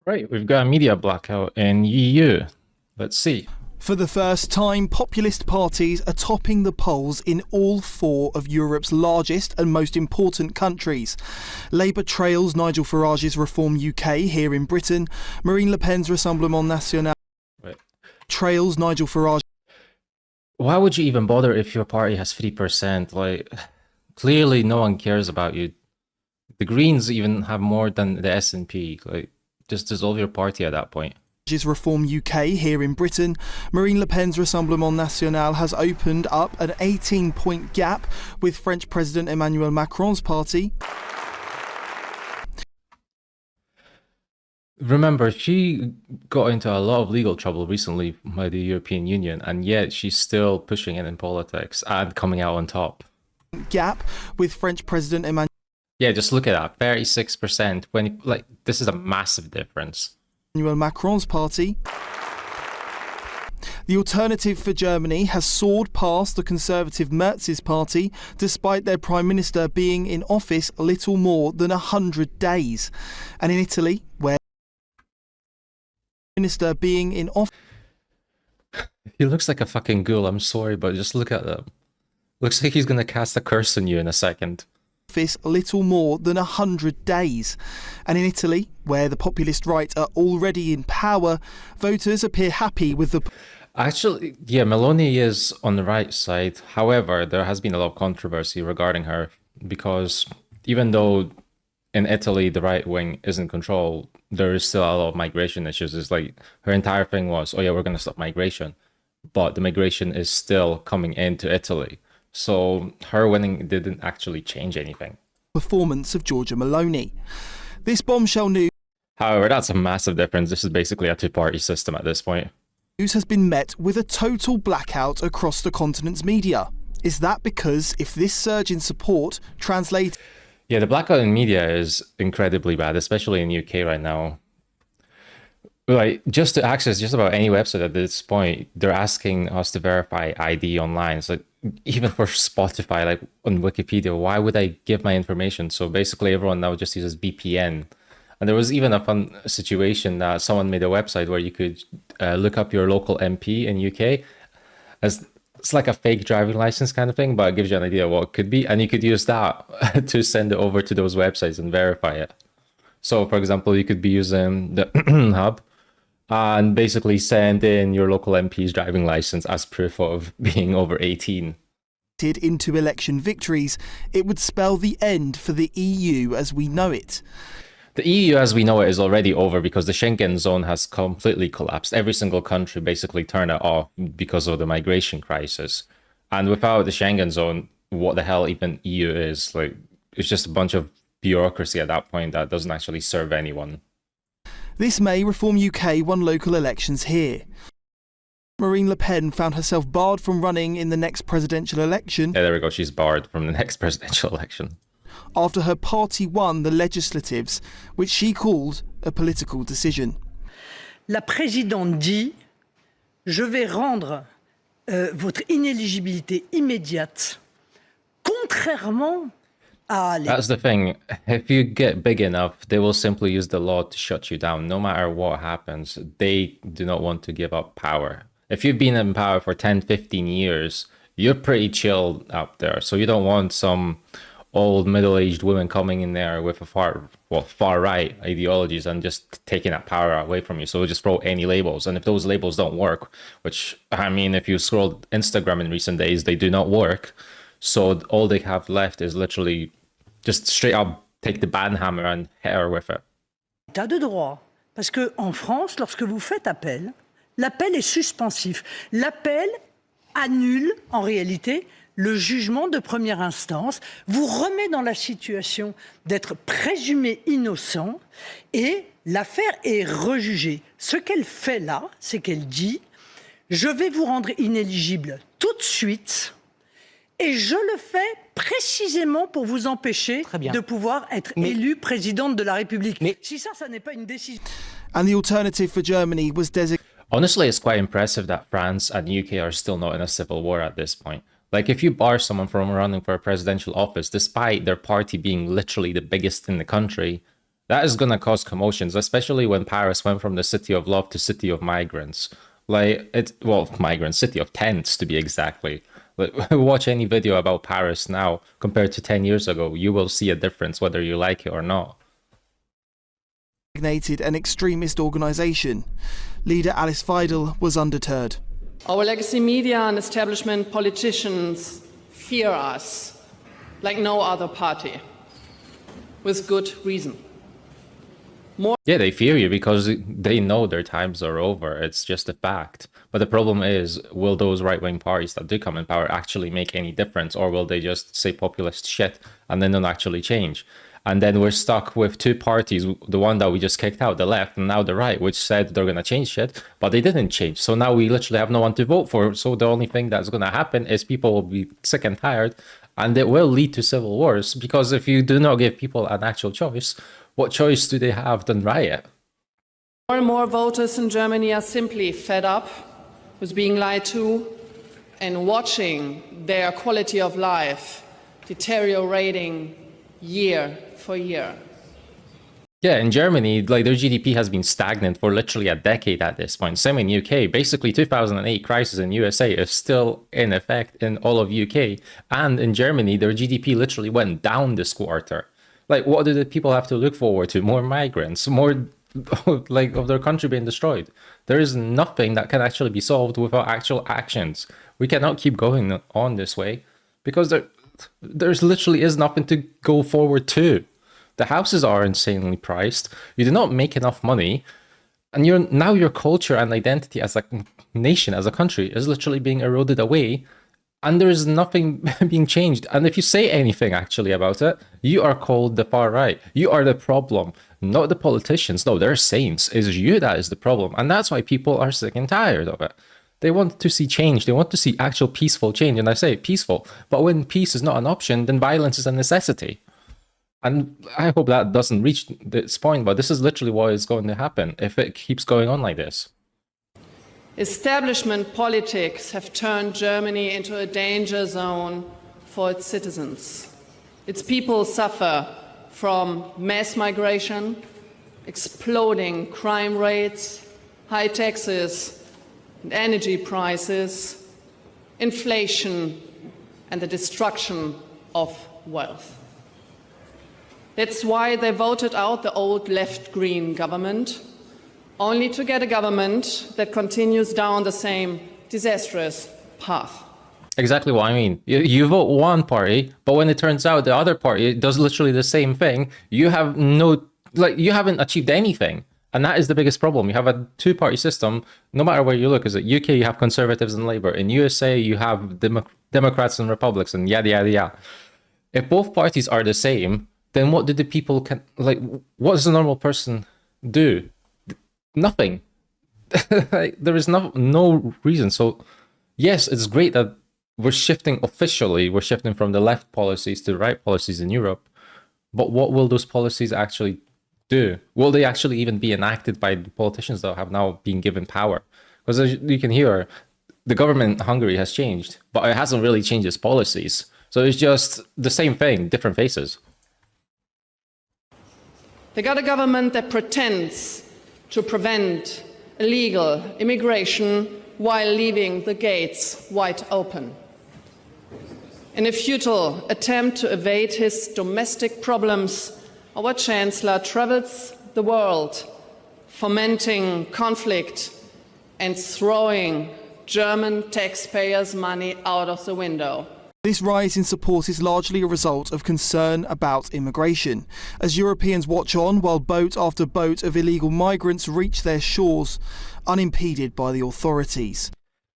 Right, we've got a media blackout in EU. Let's see. For the first time, populist parties are topping the polls in all four of Europe's largest and most important countries. Labour trails Nigel Farage's Reform UK here in Britain. Marine Le Pen's Rassemblement National Wait. trails Nigel Farage. Why would you even bother if your party has 3%? Like, clearly no one cares about you. The Greens even have more than the SNP. Like, just dissolve your party at that point. Reform UK here in Britain. Marine Le Pen's Rassemblement National has opened up an 18-point gap with French President Emmanuel Macron's party. Remember, she got into a lot of legal trouble recently by the European Union, and yet she's still pushing it in politics and coming out on top. Gap with French President Emmanuel. Yeah, just look at that, 36%. When like this is a massive difference. Emmanuel Macron's party. The Alternative for Germany has soared past the Conservative Merz's party, despite their Prime Minister being in office little more than 100 days. And in Italy, where Minister being in office... He looks like a fucking ghoul, I'm sorry, but just look at that. Looks like he's gonna cast a curse on you in a second. Little more than 100 days. And in Italy, where the populist right are already in power, voters appear happy with the... Actually, yeah, Meloni is on the right side. However, there has been a lot of controversy regarding her because even though in Italy the right wing is in control, there is still a lot of migration issues. It's like her entire thing was, oh yeah, we're going to stop migration. But the migration is still coming into Italy. So her winning didn't actually change anything. Performance of Giorgia Meloni. This bombshell news... However, that's a massive difference. This is basically a two-party system at this point. News has been met with a total blackout across the continent's media. Is that because if this surge in support translates... Yeah, the blackout in media is incredibly bad, especially in the UK right now. Like, just to access just about any website at this point, they're asking us to verify ID online. So even for Spotify, like on Wikipedia, why would I give my information? So basically everyone now just uses VPN. And there was even a fun situation that someone made a website where you could look up your local MP in UK. As it's like a fake driving license kind of thing, but it gives you an idea of what it could be. And you could use that to send it over to those websites and verify it. So for example, you could be using the hub and basically send in your local MP's driving license as proof of being over 18. Into election victories, it would spell the end for the EU as we know it. The EU as we know it is already over because the Schengen zone has completely collapsed. Every single country basically turned it off because of the migration crisis. And without the Schengen zone, what the hell even EU is? Like, it's just a bunch of bureaucracy at that point that doesn't actually serve anyone. This May, Reform UK won local elections here. Marine Le Pen found herself barred from running in the next presidential election. Yeah, there we go. She's barred from the next presidential election. After her party won the legislatives, which she called a political decision. La présidente dit, je vais rendre votre inéligibilité immédiate, contrairement That's the thing. If you get big enough, they will simply use the law to shut you down. No matter what happens, they do not want to give up power. If you've been in power for 10, 15 years, you're pretty chill out there. So you don't want some old middle-aged women coming in there with a far-right ideologies and just taking that power away from you. So we'll just throw any labels. And if those labels don't work, which, I mean, if you scroll Instagram in recent days, they do not work. So all they have left is literally just straight up take the banhammer and hit her with it. État de droit. Parce qu'en France, lorsque vous faites appel, l'appel est suspensif. L'appel annule, en réalité, le jugement de première instance, vous remet dans la situation d'être présumé innocent et l'affaire est rejugée. Ce qu'elle fait là, c'est qu'elle dit « Je vais vous rendre inéligible tout de suite ». Et je le fais précisément pour vous empêcher de pouvoir être élu présidente de la République. Mais si ça n'est pas une décision... And the Alternative for Germany was designated... Honestly, it's quite impressive that France and UK are still not in a civil war at this point. Like, if you bar someone from running for a presidential office, despite their party being literally the biggest in the country, That is going to cause commotions, especially when Paris went from the city of love to city of migrants. Like, migrants, city of tents to be exactly. Like, watch any video about Paris now compared to 10 years ago, you will see a difference whether you like it or not. Designated an extremist organisation. Leader Alice Weidel was undeterred. Our legacy media and establishment politicians fear us like no other party, with good reason. Yeah, they fear you because they know their times are over. It's just a fact. But the problem is, will those right-wing parties that do come in power actually make any difference, or will they just say populist shit and then don't actually change? And then we're stuck with two parties, the one that we just kicked out, the left, and now the right, which said they're going to change shit, but they didn't change. So now we literally have no one to vote for. So the only thing that's going to happen is people will be sick and tired, and it will lead to civil wars, because if you do not give people an actual choice, what choice do they have than riot? More and more voters in Germany are simply fed up with being lied to and watching their quality of life deteriorating year for year. Yeah, in Germany, like, their GDP has been stagnant for literally a decade at this point. Same in UK. Basically, 2008 crisis in USA is still in effect in all of UK. And in Germany, their GDP literally went down this quarter. Like, what do the people have to look forward to? More migrants, more like of their country being destroyed. There is nothing that can actually be solved without actual actions. We cannot keep going on this way because there's literally is nothing to go forward to. The houses are insanely priced. You do not make enough money, and your culture and identity as a nation, as a country, is literally being eroded away. And there is nothing being changed. And if you say anything actually about it, you are called the far right. You are the problem, not the politicians. No, they're saints. It's you that is the problem. And that's why people are sick and tired of it. They want to see change. They want to see actual peaceful change. And I say peaceful. But when peace is not an option, then violence is a necessity. And I hope that doesn't reach this point. But this is literally what is going to happen if it keeps going on like this. Establishment politics have turned Germany into a danger zone for its citizens. Its people suffer from mass migration, exploding crime rates, high taxes and energy prices, inflation, and the destruction of wealth. That's why they voted out the old left-green government, only to get a government that continues down the same disastrous path. Exactly what I mean. You vote one party, but when it turns out the other party does literally the same thing, you have you haven't achieved anything. And that is the biggest problem. You have a two-party system, no matter where you look. Is it UK, you have conservatives and Labour. In USA, you have Democrats and Republicans and yada, yada, yada. If both parties are the same, then what do the people, what does a normal person do? Nothing. There is no reason. So yes, it's great that we're shifting from the left policies to the right policies in Europe. But what will those policies actually do? Will they actually even be enacted by the politicians that have now been given power? Because as you can hear, the government in Hungary has changed, but it hasn't really changed its policies. So it's just the same thing, different faces. They got a government that pretends to prevent illegal immigration while leaving the gates wide open. In a futile attempt to evade his domestic problems, our Chancellor travels the world, fomenting conflict and throwing German taxpayers' money out of the window. This rise in support is largely a result of concern about immigration, as Europeans watch on while boat after boat of illegal migrants reach their shores, unimpeded by the authorities.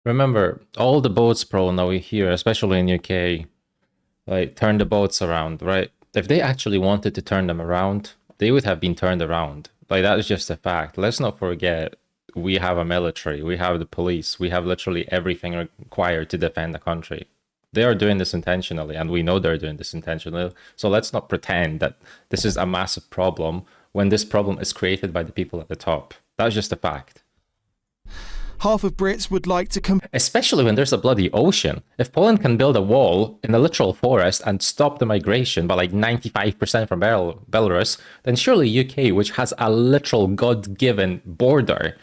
Remember, all the boats problem that we hear, especially in UK, turn the boats around, right? If they actually wanted to turn them around, they would have been turned around. That is just a fact. Let's not forget, we have a military, we have the police, we have literally everything required to defend the country. They are doing this intentionally, and we know they're doing this intentionally. So let's not pretend that this is a massive problem when this problem is created by the people at the top. That's just a fact. Half of Brits would like to Especially when there's a bloody ocean. If Poland can build a wall in a literal forest and stop the migration by like 95% from Belarus, then surely UK, which has a literal God-given border,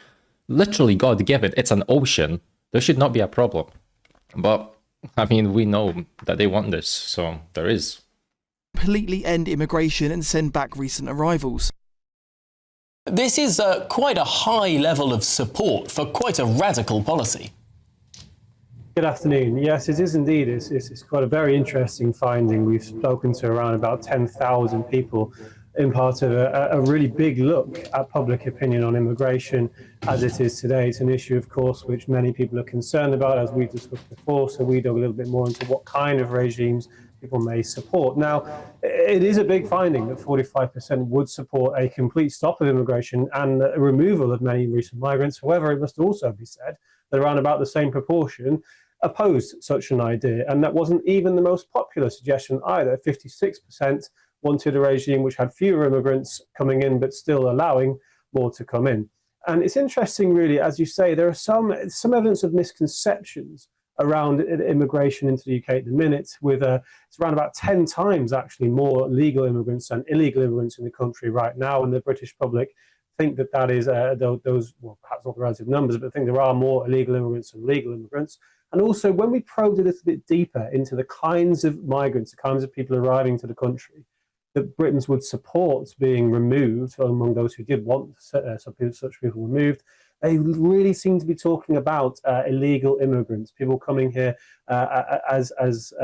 literally God-given, it's an ocean, there should not be a problem. But, I mean, we know that they want this, so there is. completely end immigration and send back recent arrivals. This is quite a high level of support for quite a radical policy. Good afternoon. Yes, it is indeed. It's quite a very interesting finding. We've spoken to around about 10,000 people in part of a really big look at public opinion on immigration as it is today. It's an issue, of course, which many people are concerned about, as we've discussed before. So we dug a little bit more into what kind of regimes people may support. Now, it is a big finding that 45% would support a complete stop of immigration and a removal of many recent migrants. However, it must also be said that around about the same proportion opposed such an idea. And that wasn't even the most popular suggestion either. 56% wanted a regime which had fewer immigrants coming in, but still allowing more to come in. And it's interesting, really, as you say, there are some evidence of misconceptions around immigration into the UK at the minute, with it's around about 10 times actually more legal immigrants than illegal immigrants in the country right now, and the British public think that is those, well, perhaps not the relative numbers, but think there are more illegal immigrants than legal immigrants. And also, when we probed a little bit deeper into the kinds of migrants, the kinds of people arriving to the country that Britons would support being removed, among those who did want such people removed, they really seem to be talking about illegal immigrants, people coming here as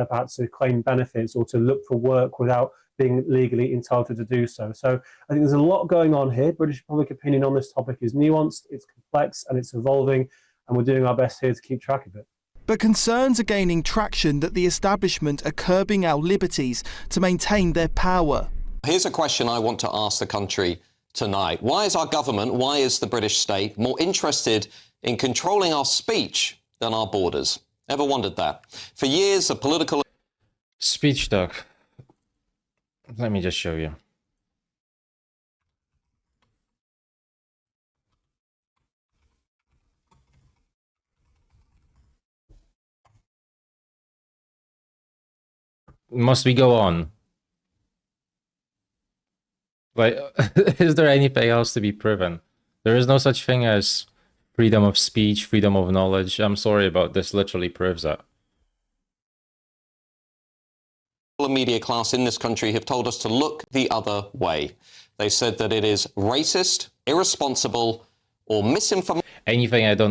perhaps to claim benefits or to look for work without being legally entitled to do so. So I think there's a lot going on here. British public opinion on this topic is nuanced, it's complex, and it's evolving, and we're doing our best here to keep track of it. But concerns are gaining traction that the establishment are curbing our liberties to maintain their power. Here's a question I want to ask the country tonight. Why is our government, why is the British state more interested in controlling our speech than our borders? Ever wondered that? For years, a political... Speech, Doc. Let me just show you. Must we go on? Like, is there anything else to be proven? There is no such thing as freedom of speech, freedom of knowledge. I'm sorry, but this literally proves that. The media class in this country have told us to look the other way. They said that it is racist, irresponsible, or misinformation. Anything I do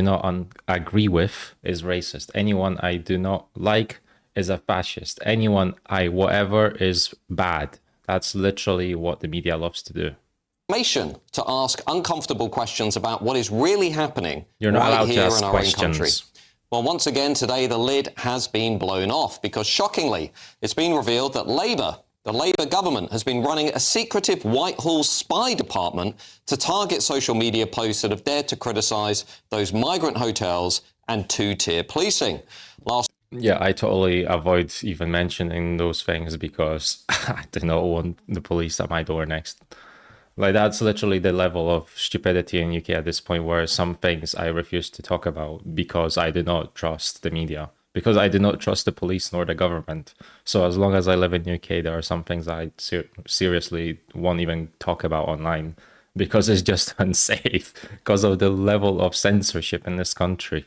not agree with is racist. Anyone I do not like is a fascist. Anyone whatever is bad. That's literally what the media loves to do. To ask uncomfortable questions about what is really happening. You're not right allowed here to ask in our questions. own country. Well, once again today, the lid has been blown off because shockingly, it's been revealed that the Labour government has been running a secretive Whitehall spy department to target social media posts that have dared to criticise those migrant hotels and two-tier policing. Yeah, I totally avoid even mentioning those things because I do not want the police at my door next. Like, that's literally the level of stupidity in UK at this point, where some things I refuse to talk about because I do not trust the media, because I do not trust the police nor the government. So as long as I live in UK, there are some things I seriously won't even talk about online because it's just unsafe because of the level of censorship in this country.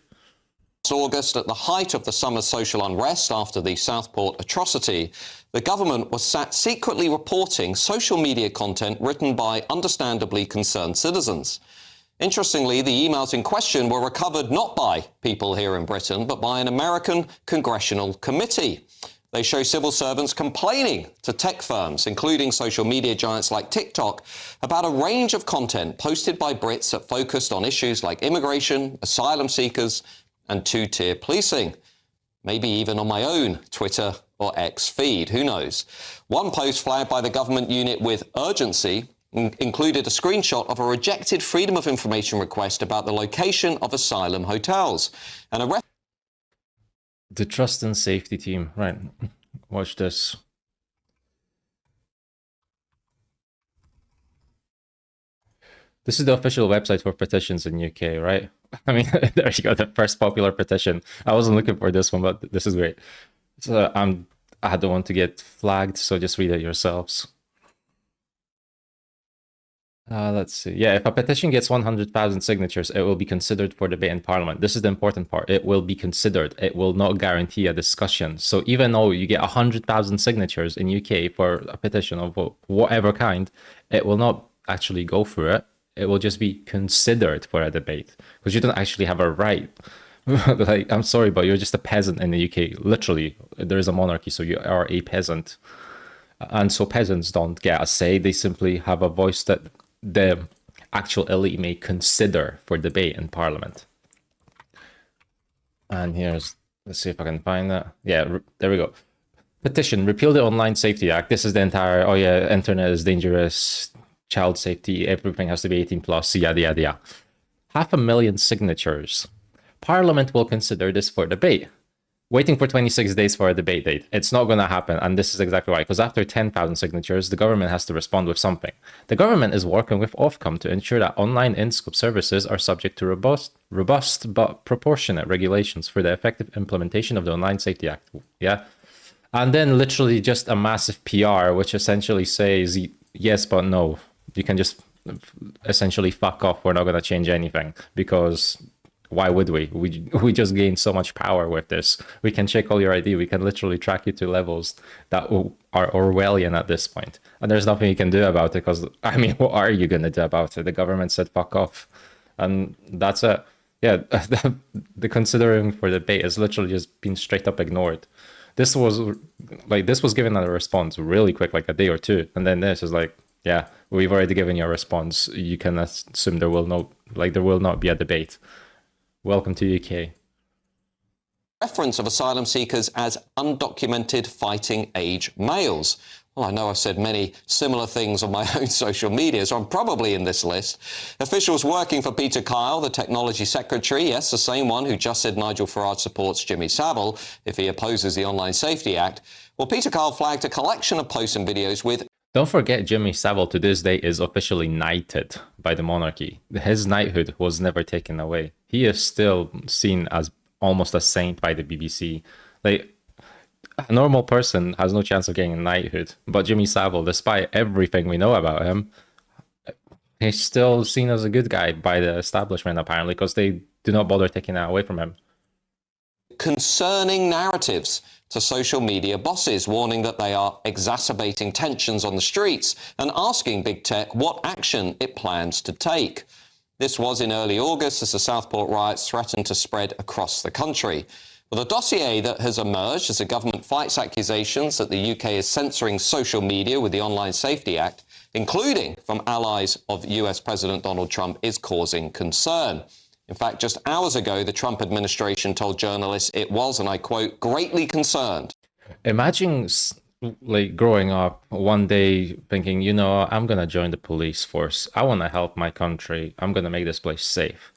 August, at the height of the summer social unrest after the Southport atrocity, the government was sat secretly reporting social media content written by understandably concerned citizens. Interestingly, the emails in question were recovered not by people here in Britain, but by an American congressional committee. They show civil servants complaining to tech firms, including social media giants like TikTok, about a range of content posted by Brits that focused on issues like immigration, asylum seekers, and two-tier policing. Maybe even on my own Twitter or X feed, who knows? One post flagged by the government unit with urgency included a screenshot of a rejected Freedom of Information request about the location of asylum hotels. And the Trust and Safety team, right? Watch this. This is the official website for petitions in UK, right? I mean, there you go, the first popular petition. I wasn't looking for this one, but this is great. So I don't want to get flagged, so just read it yourselves. Let's see. Yeah, if a petition gets 100,000 signatures, it will be considered for debate in Parliament. This is the important part. It will be considered. It will not guarantee a discussion. So even though you get 100,000 signatures in UK for a petition of whatever kind, it will not actually go through it. It will just be considered for a debate, because you don't actually have a right. Like, I'm sorry, but you're just a peasant in the UK. Literally, there is a monarchy, so you are a peasant. And so peasants don't get a say. They simply have a voice that the actual elite may consider for debate in Parliament. And here's, let's see if I can find that. Yeah, there we go. Petition, repeal the Online Safety Act. This is the entire, oh yeah, internet is dangerous, child safety, everything has to be 18 plus, yada, yada, yada. 500,000 signatures. Parliament will consider this for debate. Waiting for 26 days for a debate date. It's not going to happen. And this is exactly why. Because after 10,000 signatures, the government has to respond with something. The government is working with Ofcom to ensure that online in-scope services are subject to robust but proportionate regulations for the effective implementation of the Online Safety Act. Yeah. And then literally just a massive PR, which essentially says, yes, but no. You can just essentially fuck off. We're not going to change anything, because why would we? We just gained so much power with this. We can check all your ID. We can literally track you to levels that are Orwellian at this point. And there's nothing you can do about it, because, I mean, what are you going to do about it? The government said fuck off. And that's it. Yeah, the considering for debate has literally just been straight up ignored. This was given a response really quick, like a day or two. And then this is like, yeah, we've already given you a response. You can assume there will not be a debate. Welcome to UK. Reference of asylum seekers as undocumented fighting age males. Well, I know I've said many similar things on my own social media, so I'm probably in this list. Officials working for Peter Kyle, the technology secretary, yes, the same one who just said Nigel Farage supports Jimmy Savile if he opposes the Online Safety Act. Well, Peter Kyle flagged a collection of posts and videos with... Don't forget, Jimmy Savile to this day is officially knighted by the monarchy. His knighthood was never taken away. He is still seen as almost a saint by the BBC. Like, a normal person has no chance of getting a knighthood, but Jimmy Savile, despite everything we know about him, he's still seen as a good guy by the establishment, apparently, because they do not bother taking that away from him. Concerning narratives to social media bosses, warning that they are exacerbating tensions on the streets and asking big tech what action it plans to take. This was in early August as the Southport riots threatened to spread across the country. Well, the dossier that has emerged as the government fights accusations that the UK is censoring social media with the Online Safety Act, including from allies of US President Donald Trump, is causing concern. In fact, just hours ago, the Trump administration told journalists it was, and I quote, greatly concerned. Imagine like growing up one day thinking, you know, I'm going to join the police force. I want to help my country. I'm going to make this place safe.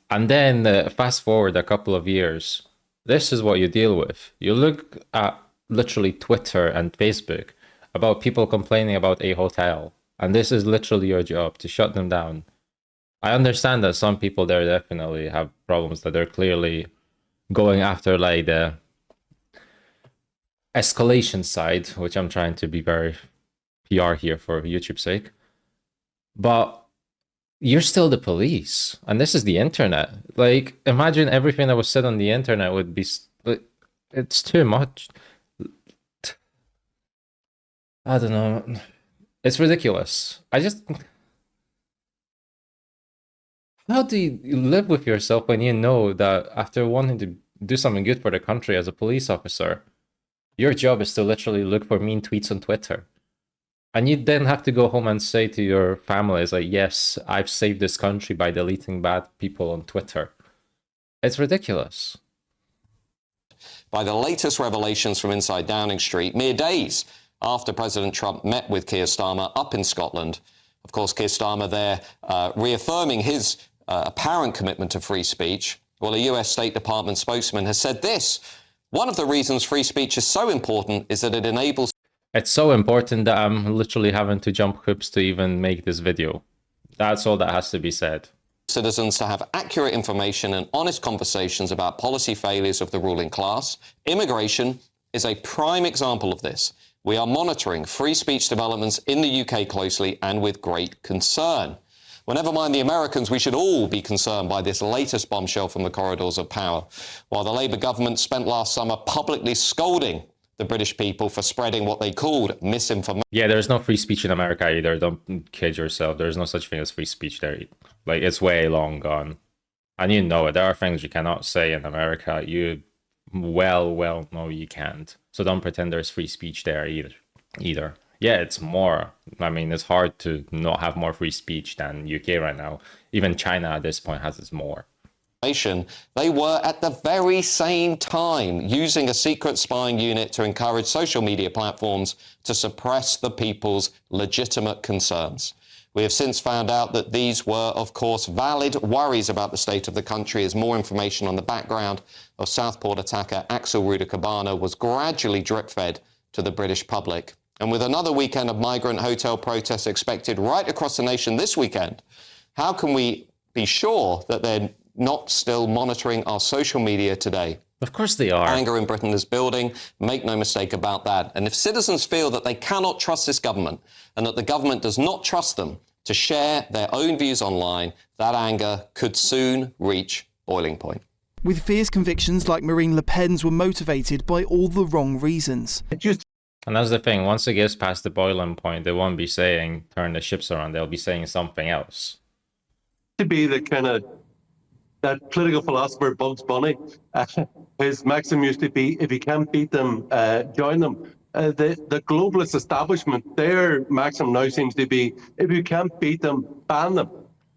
And then fast forward a couple of years, this is what you deal with. You look at literally Twitter and Facebook about people complaining about a hotel. And this is literally your job, to shut them down. I understand that some people there definitely have problems, that they're clearly going after like the escalation side, which I'm trying to be very PR here for YouTube's sake. But you're still the police, and this is the internet. Like, imagine everything that was said on the internet would be... It's too much. I don't know. It's ridiculous. How do you live with yourself when you know that after wanting to do something good for the country as a police officer, your job is to literally look for mean tweets on Twitter? And you then have to go home and say to your families, like, yes, I've saved this country by deleting bad people on Twitter. It's ridiculous. By the latest revelations from inside Downing Street, mere days after President Trump met with Keir Starmer up in Scotland. Of course, Keir Starmer there reaffirming his apparent commitment to free speech. Well, a US State Department spokesman has said this: one of the reasons free speech is so important is that it enables... It's so important that I'm literally having to jump hoops to even make this video. That's all that has to be said. Citizens to have accurate information and honest conversations about policy failures of the ruling class. Immigration is a prime example of this. We are monitoring free speech developments in the UK closely and with great concern. Well, never mind the Americans, we should all be concerned by this latest bombshell from the corridors of power. While the Labour government spent last summer publicly scolding the British people for spreading what they called misinformation. Yeah, there's no free speech in America either. Don't kid yourself. There's no such thing as free speech there. Like, it's way long gone. And you know it. There are things you cannot say in America. You well know you can't. So don't pretend there's free speech there either. Yeah, it's more. I mean, it's hard to not have more free speech than UK right now. Even China at this point has its more. They were at the very same time using a secret spying unit to encourage social media platforms to suppress the people's legitimate concerns. We have since found out that these were, of course, valid worries about the state of the country, as more information on the background of Southport attacker Axel Ruder-Cabana was gradually drip-fed to the British public. And with another weekend of migrant hotel protests expected right across the nation this weekend, how can we be sure that they're not still monitoring our social media today? Of course they are. Anger in Britain is building, make no mistake about that. And if citizens feel that they cannot trust this government and that the government does not trust them to share their own views online, that anger could soon reach boiling point. With fierce convictions like Marine Le Pen's were motivated by all the wrong reasons. And that's the thing. Once it gets past the boiling point, they won't be saying turn the ships around. They'll be saying something else. To be the kind of that political philosopher Bugs Bunny, his maxim used to be, if you can't beat them, join them. The globalist establishment, their maxim now seems to be, if you can't beat them, ban them.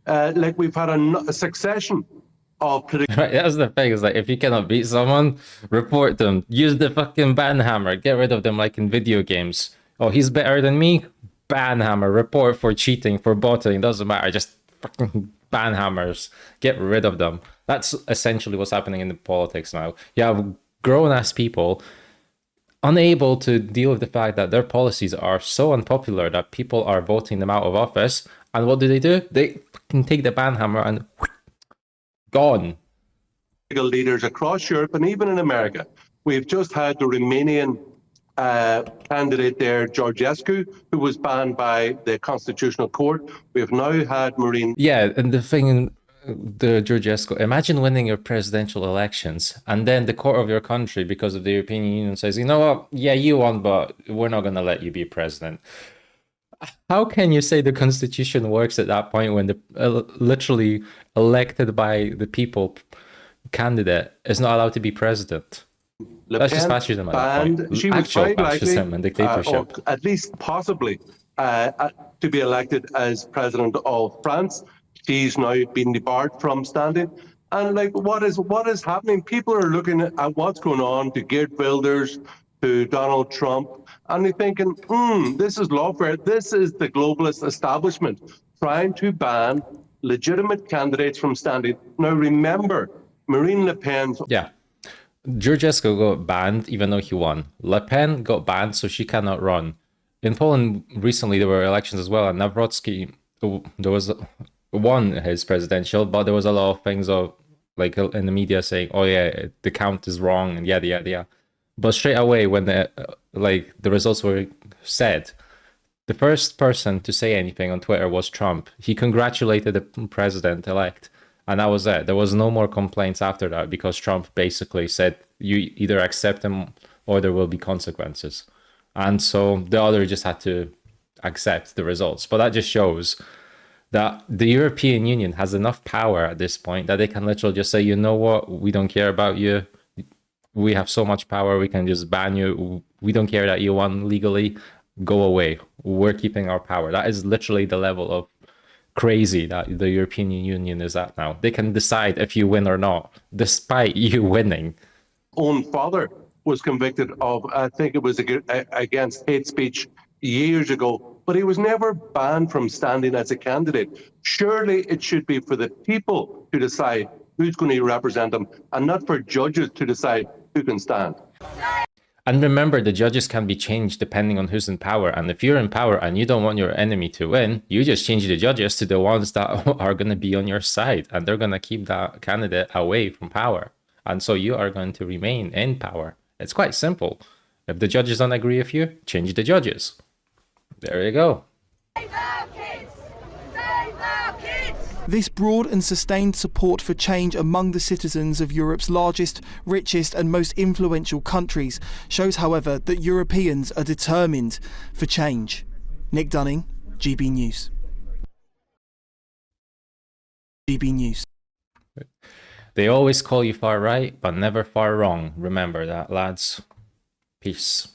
Like we've had a succession of political... Right, that's the thing. Is like, if you cannot beat someone, report them. Use the fucking ban hammer. Get rid of them like in video games. Oh, he's better than me? Ban hammer. Report for cheating, for botting. Doesn't matter. Just fucking... ban hammers, get rid of them. That's essentially what's happening in the politics now. You have grown-ass people unable to deal with the fact that their policies are so unpopular that people are voting them out of office. And what do? They fucking take the ban hammer and gone. Leaders across Europe and even in America. We've just had the Romanian candidate there, Georgescu, who was banned by the Constitutional Court. We've now had Marine... Yeah, and the thing, the Georgescu, imagine winning your presidential elections and then the court of your country, because of the European Union, says, you know what, yeah, you won, but we're not going to let you be president. How can you say the Constitution works at that point when the literally elected by the people candidate is not allowed to be president? That's just fascism at that point. She was Actual quite fascism likely, and dictatorship. or at least possibly, to be elected as president of France. She's now been debarred from standing. And like, what is happening? People are looking at what's going on to Geert Wilders, to Donald Trump, and they're thinking, this is lawfare. This is the globalist establishment trying to ban legitimate candidates from standing. Now, remember, Marine Le Pen's... Yeah. Georgescu got banned even though he won. Le Pen got banned, so she cannot run. In Poland recently there were elections as well, and Nawrocki, there was won his presidential, but there was a lot of things of like in the media saying, oh yeah, the count is wrong and yada yada yada. But straight away when the results were said, the first person to say anything on Twitter was Trump. He congratulated the president-elect. And that was it. There was no more complaints after that because Trump basically said you either accept him or there will be consequences. And so the other just had to accept the results. But that just shows that the European Union has enough power at this point that they can literally just say, you know what, we don't care about you. We have so much power, we can just ban you. We don't care that you won legally. Go away. We're keeping our power. That is literally the level of crazy that the European Union is at now. They can decide if you win or not, despite you winning. Own father was convicted of, I think it was against hate speech years ago, but he was never banned from standing as a candidate. Surely it should be for the people to decide who's going to represent them and not for judges to decide who can stand. And remember, the judges can be changed depending on who's in power. And if you're in power and you don't want your enemy to win, you just change the judges to the ones that are going to be on your side. And they're going to keep that candidate away from power. And so you are going to remain in power. It's quite simple. If the judges don't agree with you, change the judges. There you go. This broad and sustained support for change among the citizens of Europe's largest, richest and most influential countries shows, however, that Europeans are determined for change. Nick Dunning, GB News. GB News. They always call you far right, but never far wrong. Remember that, lads. Peace.